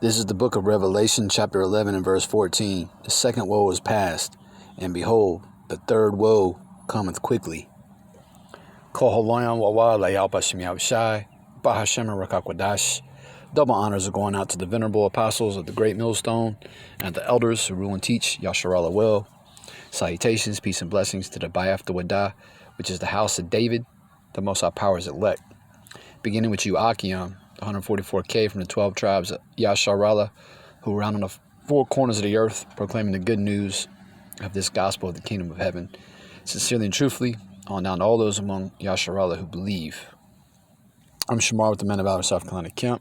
This is the book of Revelation, chapter 11 and verse 14. The second woe is past, and behold, the third woe cometh quickly. Double honors are going out to the venerable apostles of the great millstone and the elders who rule and teach Yasharallah well. Salutations, peace and blessings to the WW3, which is the house of David, the Most High Power's elect. Beginning with you, Achiam, the 144K from the 12 tribes of Yasharallah, who are out on the four corners of the earth, proclaiming the good news of this gospel of the kingdom of heaven. Sincerely and truthfully, on down to all those among Yasharallah who believe. I'm Shamar with the Men of Valor, South Carolina Camp,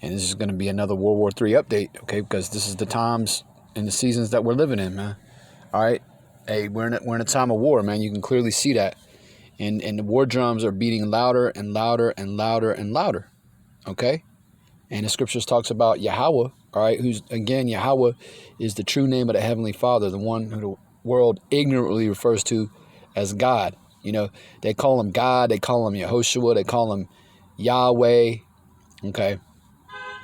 and this is going to be another World War III update, okay? Because this is the times and the seasons that we're living in, man. All right? Hey, we're in a time of war, man. You can clearly see that. And the war drums are beating louder and louder and louder and louder, okay? And the scriptures talks about Yahweh, all right? Who's, again, Yahweh is the true name of the Heavenly Father, the one who the world ignorantly refers to as God. You know, they call him God, they call him Yehoshua, they call him Yahweh, okay?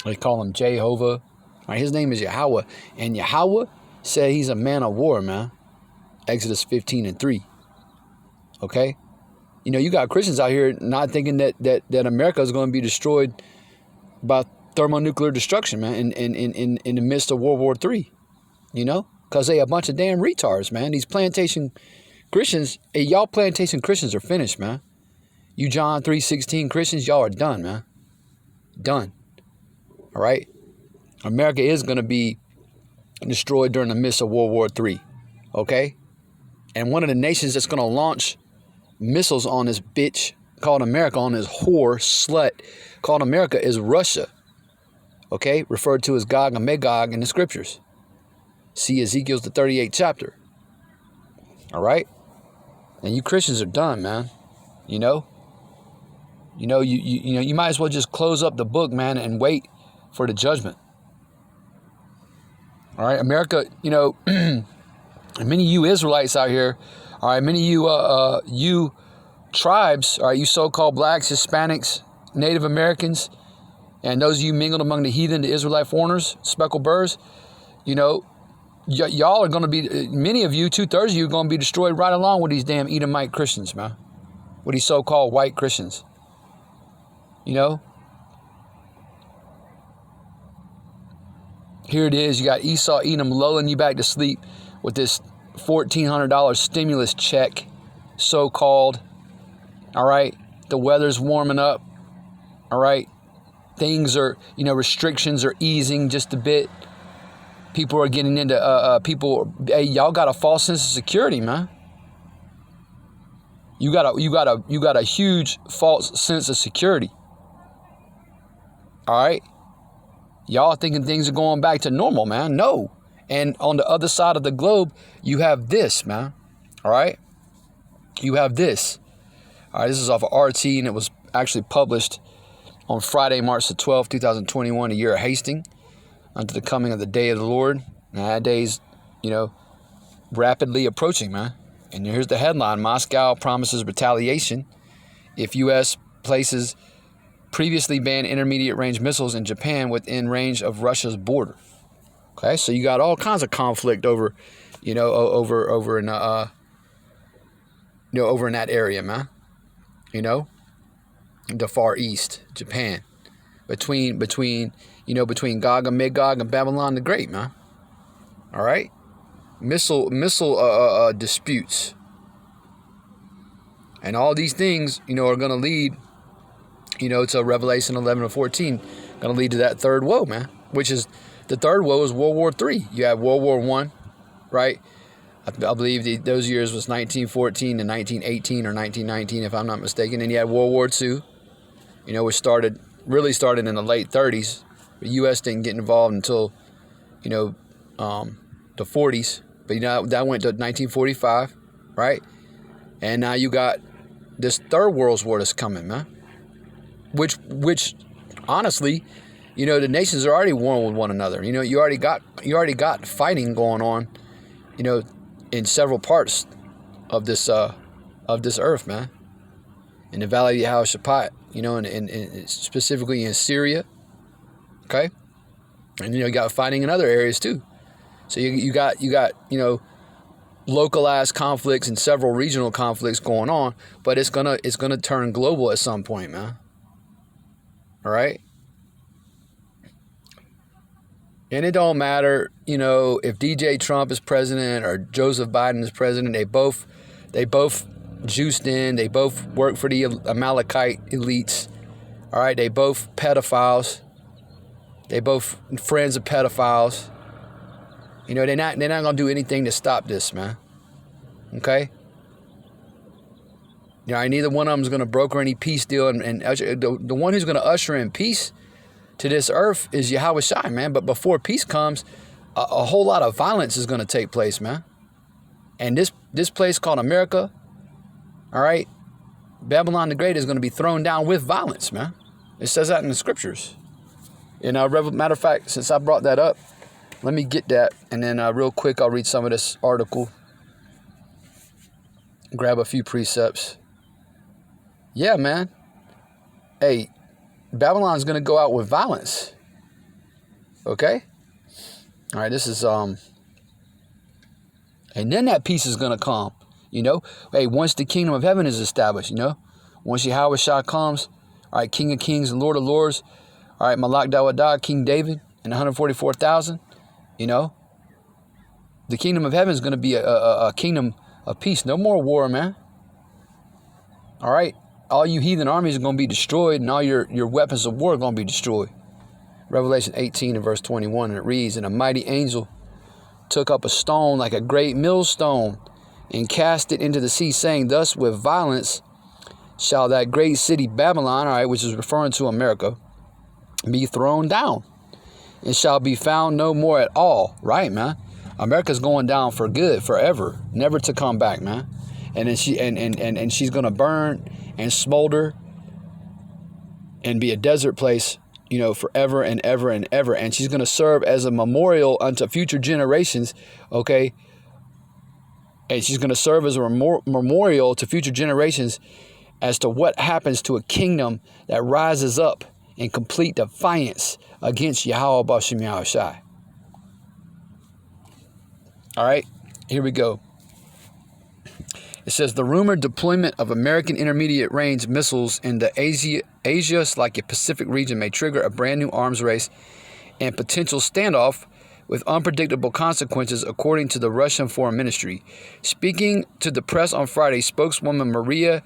They call him Jehovah. All right, his name is Yahweh. And Yahweh said he's a man of war, man. Exodus 15:3. Okay? You know, you got Christians out here not thinking that America is going to be destroyed by thermonuclear destruction, man, in the midst of World War III. You know? Because they a bunch of damn retards, man. These plantation Christians, hey, y'all plantation Christians are finished, man. You John 3:16 Christians, y'all are done, man. Done. All right? America is going to be destroyed during the midst of World War III. Okay? And one of the nations that's going to launch missiles on this bitch called America, on this whore slut called America, is Russia. Okay? Referred to as Gog and Magog in the scriptures. See Ezekiel's the 38th chapter. All right? And you Christians are done, man. You know? You know, you might as well just close up the book, man, and wait for the judgment. All right, America, you know, many of you Israelites out here, all right, many of you tribes, all right, you so-called blacks, Hispanics, Native Americans, and those of you mingled among the heathen, the Israelite foreigners, speckled birds, you know, y'all are going to be, many of you, 2/3 of you are going to be destroyed right along with these damn Edomite Christians, man, with these so-called white Christians, you know. Here it is. You got Esau, Edom lulling you back to sleep with this $1,400 stimulus check, so-called. All right. The weather's warming up. All right. Things are, you know, restrictions are easing just a bit. People are getting into, hey, y'all got a false sense of security, man. You got a huge false sense of security. All right. Y'all thinking things are going back to normal, man. No. And on the other side of the globe, you have this, man. All right? You have this. All right, this is off of RT, and it was actually published on Friday, March the 12th, 2021, a year of hasting, unto the coming of the day of the Lord. And that day's, you know, rapidly approaching, man. And here's the headline: Moscow promises retaliation if U.S. places previously banned intermediate range missiles in Japan within range of Russia's border. Okay, so you got all kinds of conflict over, you know, over in over in that area, man. You know, the Far East, Japan, between Gog and Magog and Babylon the Great, man. All right, missile disputes, and all these things, you know, are going to lead, you know, to Revelation 11 and 14, going to lead to that third woe, man, which is, the third woe is World War III. You have World War I, right? I believe those years was 1914 to 1918 or 1919, if I'm not mistaken. And you had World War II, you know, which really started in the late 30s. The U.S. didn't get involved until, you know, the 40s. But, you know, that went to 1945, right? And now you got this third World War that's coming, man. Which honestly, you know, the nations are already warring with one another. You know, you already got fighting going on, you know, in several parts of this earth, man. In the Valley of Yehoshaphat, you know, and specifically in Syria. Okay? And, you got fighting in other areas too. So you got, localized conflicts and several regional conflicts going on, but it's gonna turn global at some point, man. All right. And it don't matter, if DJ Trump is president or Joseph Biden is president. They both juiced in. They both work for the Amalekite elites. All right. They both pedophiles. They both friends of pedophiles. They're not gonna do anything to stop this, man. Okay. Neither one of them is gonna broker any peace deal, and the one who's gonna usher in peace to this earth is Yahweh Shai, man. But before peace comes, a whole lot of violence is gonna take place, man. And this place called America, all right, Babylon the Great is gonna be thrown down with violence, man. It says that in the scriptures. Matter of fact, since I brought that up, let me get that, and then real quick, I'll read some of this article. Grab a few precepts. Yeah, man. Hey, Babylon's going to go out with violence. Okay? All right, this is, and then that peace is going to come, Hey, once the kingdom of heaven is established, Once Yahweh Shah comes, all right, King of Kings and Lord of Lords, all right, Malak Dawadah, King David, and 144,000, the kingdom of heaven is going to be a kingdom of peace. No more war, man. All right. All you heathen armies are going to be destroyed, and all your weapons of war are going to be destroyed. Revelation 18 and verse 21, and it reads, "And a mighty angel took up a stone like a great millstone and cast it into the sea, saying, Thus with violence shall that great city Babylon," all right, which is referring to America, "be thrown down, and shall be found no more at all." Right, man. America's going down for good, forever, never to come back, man. And then she's gonna burn and smolder and be a desert place, forever and ever and ever. And she's gonna serve as a memorial unto future generations, okay? And she's gonna serve as a memorial to future generations as to what happens to a kingdom that rises up in complete defiance against Yahweh B'Shem Yahushai. All right, here we go. It says the rumored deployment of American intermediate range missiles in the Asia/Pacific region may trigger a brand new arms race and potential standoff with unpredictable consequences, according to the Russian Foreign Ministry. Speaking to the press on Friday, spokeswoman Maria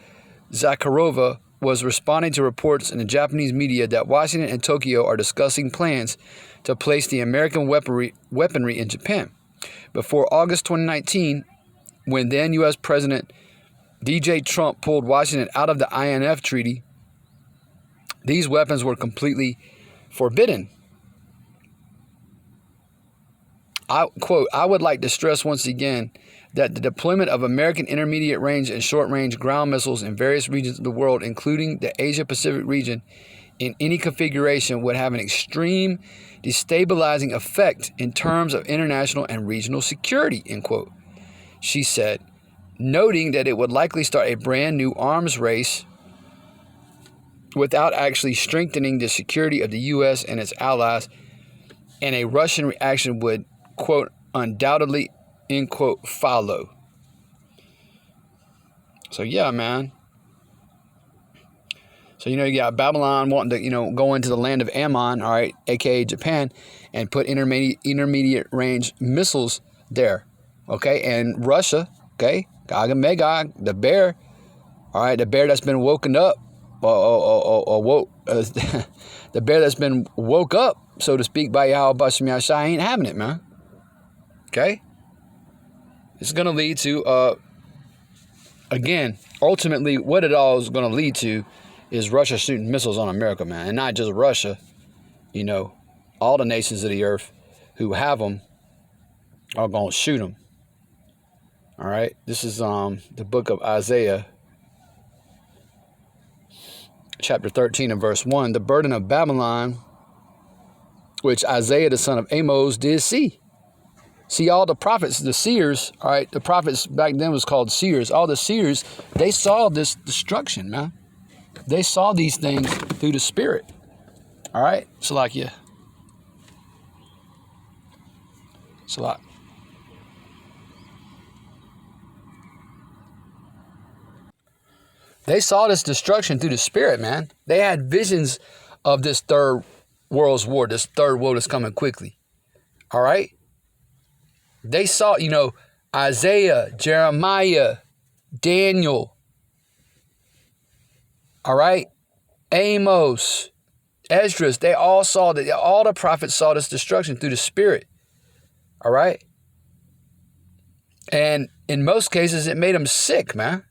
Zakharova was responding to reports in the Japanese media that Washington and Tokyo are discussing plans to place the American weaponry in Japan. Before August 2019, when then U.S. President DJ Trump pulled Washington out of the INF treaty, these weapons were completely forbidden. Quote, "I would like to stress once again that the deployment of American intermediate range and short range ground missiles in various regions of the world, including the Asia-Pacific region, in any configuration would have an extreme destabilizing effect in terms of international and regional security," end quote. She said, noting that it would likely start a brand new arms race without actually strengthening the security of the U.S. and its allies, and a Russian reaction would, quote, "undoubtedly," end quote, "follow." So yeah, man. So, you got Babylon wanting to, go into the land of Ammon, all right, a.k.a. Japan, and put intermediate range missiles there, okay? And Russia, okay, Gog and Magog, the bear, all right, the bear that's been woken up, the bear that's been woke up, so to speak, by Yahweh B'Shem Yahushai ain't having it, man, okay? It's going to lead to, again, ultimately, what it all is going to lead to is Russia shooting missiles on America, man. And not just Russia, all the nations of the earth who have them are going to shoot them. All right. This is the book of Isaiah, chapter 13 and verse 1. The burden of Babylon, which Isaiah, the son of Amos, did see. See, all the prophets, the seers, all right, the prophets back then was called seers. All the seers, they saw this destruction, man. They saw these things through the Spirit. All right? So like, yeah. It's a lot. They saw this destruction through the spirit, man. They had visions of this third world's war, this third world is coming quickly. All right? They saw, Isaiah, Jeremiah, Daniel, all right? Amos, Esdras, they all saw that, all the prophets saw this destruction through the spirit, all right? And in most cases, it made them sick, man.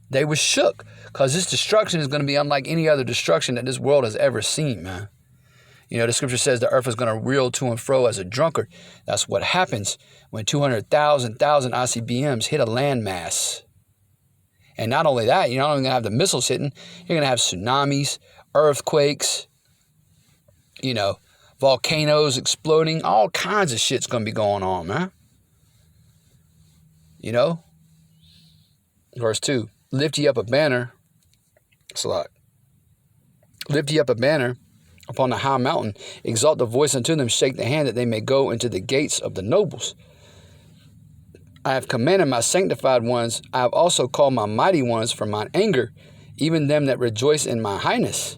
They were shook because this destruction is going to be unlike any other destruction that this world has ever seen, man. The scripture says the earth is going to reel to and fro as a drunkard. That's what happens when 200,000 ICBMs hit a landmass. And not only that, you're not only going to have the missiles hitting, you're going to have tsunamis, earthquakes, volcanoes exploding. All kinds of shit's going to be going on, man. Verse 2. Lift ye up a banner. It's a lot. Lift ye up a banner upon the high mountain. Exalt the voice unto them. Shake the hand that they may go into the gates of the nobles. I have commanded my sanctified ones. I have also called my mighty ones from mine anger, even them that rejoice in my highness.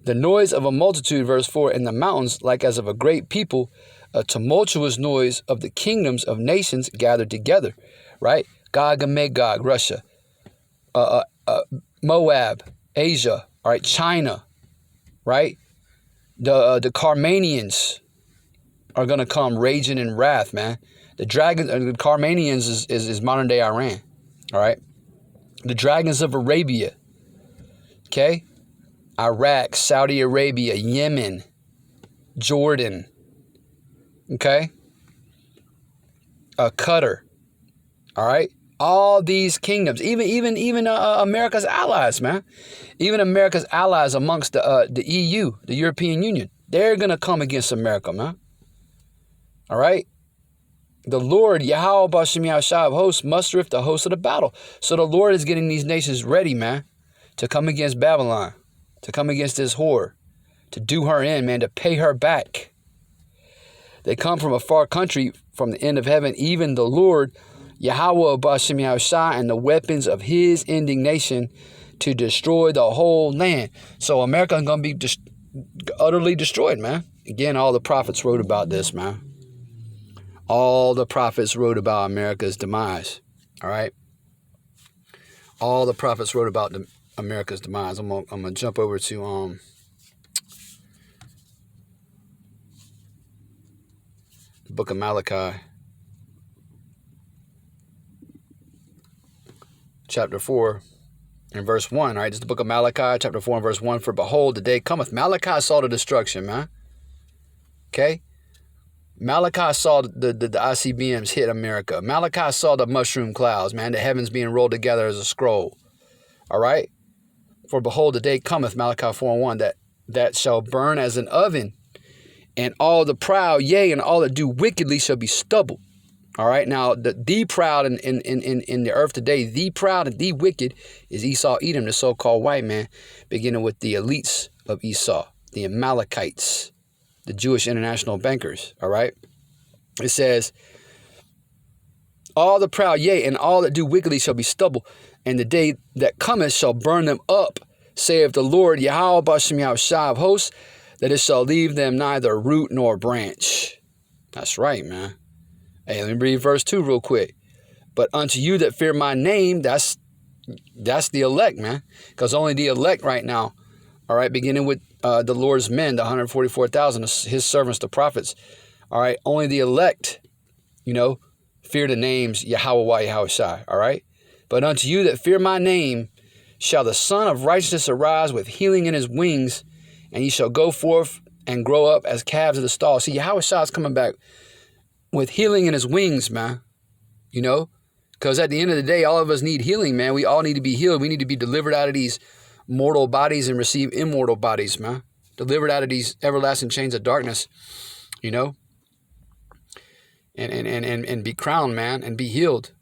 The noise of a multitude, verse 4, in the mountains, like as of a great people, a tumultuous noise of the kingdoms of nations gathered together. Right? Gog and Magog, Russia. Moab, Asia, all right, China, right? The Carmanians are going to come raging in wrath, man. The Carmanians is modern day Iran, all right? The dragons of Arabia, okay? Iraq, Saudi Arabia, Yemen, Jordan, okay? Qatar, all right? All these kingdoms, even America's allies, man. Even America's allies amongst the EU, the European Union, they're going to come against America, man. All right? The Lord, Yahweh B'Shem Yahushua of hosts, mustereth the host of the battle. So the Lord is getting these nations ready, man, to come against Babylon, to come against this whore, to do her in, man, to pay her back. They come from a far country, from the end of heaven, even the Lord, Yahweh B'Shem Yahushua, and the weapons of his indignation to destroy the whole land. So America is going to be utterly destroyed, man. Again, all the prophets wrote about this, man. All the prophets wrote about America's demise. All right. All the prophets wrote about America's demise. I'm gonna jump over to the book of Malachi. Chapter 4 and verse 1, right? This is the book of Malachi, chapter 4 and verse 1. For behold, the day cometh. Malachi saw the destruction, man. Okay? Malachi saw the ICBMs hit America. Malachi saw the mushroom clouds, man, the heavens being rolled together as a scroll. All right? For behold, the day cometh, Malachi 4 and 1, that shall burn as an oven, and all the proud, yea, and all that do wickedly shall be stubble. All right, now the proud in the earth today, the proud and the wicked is Esau, Edom, the so-called white man, beginning with the elites of Esau, the Amalekites, the Jewish international bankers. All right, it says, all the proud, yea, and all that do wickedly shall be stubble, and the day that cometh shall burn them up, saith the Lord, Yahweh B'Shem Yahushua of hosts, that it shall leave them neither root nor branch. That's right, man. Hey, let me read verse 2 real quick. But unto you that fear my name, that's the elect, man. Because only the elect right now, all right, beginning with the Lord's men, the 144,000, his servants, the prophets, all right, only the elect, fear the names Yahweh Yahushua, all right? But unto you that fear my name, shall the Son of Righteousness arise with healing in his wings, and ye shall go forth and grow up as calves of the stall. See, Yahushua is coming back with healing in his wings, man, because at the end of the day, all of us need healing, man. We all need to be healed. We need to be delivered out of these mortal bodies and receive immortal bodies, man. Delivered out of these everlasting chains of darkness, and be crowned, man, and be healed.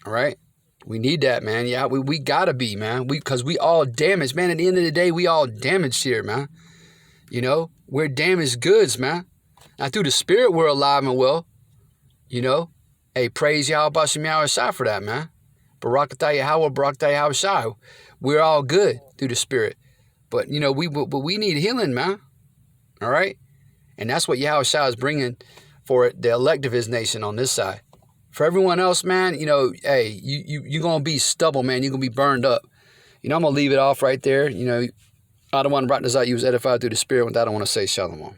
All right. We need that, man. Yeah, we gotta be, man. Because we all damaged, man. At the end of the day, we all damaged here, man. We're damaged goods, man. Now, through the Spirit, we're alive and well. You know? Hey, praise Yahweh Bashem Yahweh Shai for that, man. Barakatah Yahweh, Barakatah Yahweh Shai. We're all good through the Spirit. But, you know, we need healing, man. All right? And that's what Yahweh Shai is bringing for the elect of his nation on this side. For everyone else, man, you know, hey, you're going to be stubble, man. You're going to be burned up. You know, I'm going to leave it off right there. You know, I don't want to write this out. You was edified through the Spirit. With that, I want to say shalom.